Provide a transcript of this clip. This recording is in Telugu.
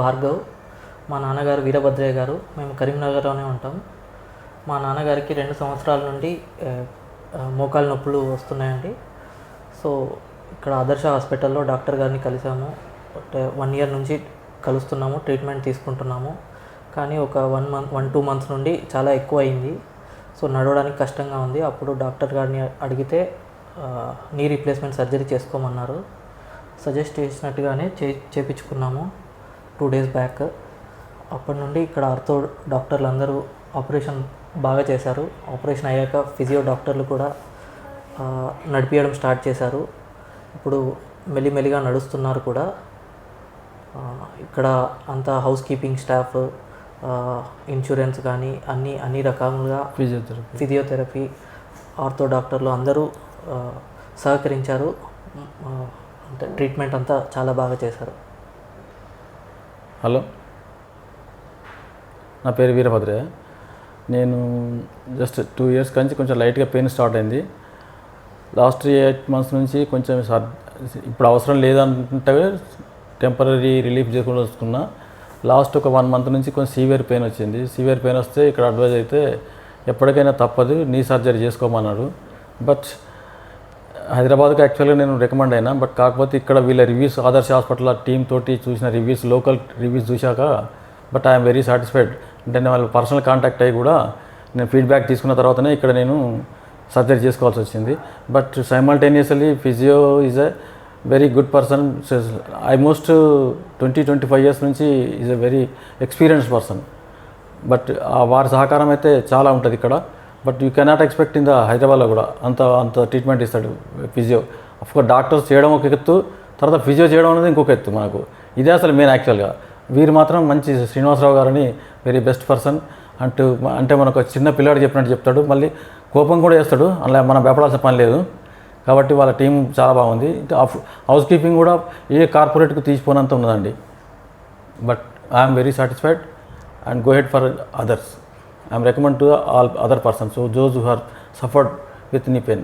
భార్గవ్, మా నాన్నగారు వీరభద్రయ్య గారు. మేము కరీంనగర్లోనే ఉంటాం. మా నాన్నగారికి 2 సంవత్సరాల నుండి మోకాలు నొప్పులు వస్తున్నాయండి. సో ఇక్కడ ఆదర్శ హాస్పిటల్లో డాక్టర్ గారిని కలిసాము. 1 ఇయర్ నుంచి కలుస్తున్నాము, ట్రీట్మెంట్ తీసుకుంటున్నాము. కానీ ఒక 1-2 మంత్స్ నుండి చాలా ఎక్కువ అయింది. సో నడవడానికి కష్టంగా ఉంది. అప్పుడు డాక్టర్ గారిని అడిగితే నీ రీప్లేస్మెంట్ సర్జరీ చేసుకోమన్నారు. సజెస్ట్ చేసినట్టుగానే చేయించుకున్నాము 2 డేస్ బ్యాక్. అప్పటి నుండి ఇక్కడ ఆర్థో డాక్టర్లు అందరూ ఆపరేషన్ బాగా చేశారు. ఆపరేషన్ అయ్యాక ఫిజియో డాక్టర్లు కూడా నడిపించడం స్టార్ట్ చేశారు. ఇప్పుడు మెల్లిమెల్లిగా నడుస్తున్నారు కూడా. ఇక్కడ అంతా హౌస్ కీపింగ్ స్టాఫ్, ఇన్సూరెన్స్ కానీ అన్ని రకాలుగా ఫిజియోథెరపీ ఆర్థో డాక్టర్లు అందరూ సహకరించారు. అంటే ట్రీట్మెంట్ అంతా చాలా బాగా చేశారు. హలో, నా పేరు వీరభద్రయ్య. నేను జస్ట్ 2 ఇయర్స్ నుంచి కొంచెం లైట్గా పెయిన్ స్టార్ట్ అయింది. లాస్ట్ 8 మంత్స్ నుంచి కొంచెం ఇప్పుడు అవసరం లేదంటే టెంపరీ రిలీఫ్ చేసుకుని వస్తున్నా. లాస్ట్ ఒక 1 మంత్ నుంచి కొంచెం సివియర్ పెయిన్ వచ్చింది. సివియర్ పెయిన్ వస్తే ఇక్కడ అడ్వైజ్ అయితే ఎప్పటికైనా తప్పదు, నీ సర్జరీ చేసుకోమన్నాడు. బట్ హైదరాబాద్కి యాక్చువల్గా నేను రికమెండ్ అయినా. బట్ కాకపోతే ఇక్కడ వీళ్ళ రివ్యూస్, ఆదర్శ హాస్పిటల్ టీమ్ తోటి చూసిన రివ్యూస్, లోకల్ రివ్యూస్ చూశాక బట్ ఐఎమ్ వెరీ సాటిస్ఫైడ్. అంటే నేను వాళ్ళ పర్సనల్ కాంటాక్ట్ అయ్యి కూడా నేను ఫీడ్బ్యాక్ తీసుకున్న తర్వాతనే ఇక్కడ నేను సర్జరీ చేసుకోవాల్సి వచ్చింది. But simultaneously physio is a very good person. Almost 20-25 years నుంచి is a very experienced person. But వారి సహకారం అయితే చాలా ఉంటుంది ఇక్కడ. But you cannot expect in the హైదరాబాద్లో కూడా అంత ట్రీట్మెంట్ ఇస్తాడు ఫిజియో. అఫ్కోర్స్ డాక్టర్స్ చేయడం ఒక ఎత్తు, తర్వాత ఫిజియో చేయడం అనేది ఇంకొక ఎత్తు. మనకు ఇదే అసలు మెయిన్ యాక్చువల్గా. వీరు మాత్రం మంచి శ్రీనివాసరావు గారని వెరీ బెస్ట్ పర్సన్. అంటే మనకు చిన్న పిల్లాడు చెప్పినట్టు చెప్తాడు, మళ్ళీ కోపం కూడా చేస్తాడు. అలా మనం భయపడాల్సిన పని లేదు. కాబట్టి వాళ్ళ టీం చాలా బాగుంది. హౌస్ కీపింగ్ కూడా ఏ కార్పొరేట్కి తీసిపోనంత ఉన్నదండి. But I'm very satisfied and go ahead for others. I am recommend to all other persons, so those who are suffered with knee pain.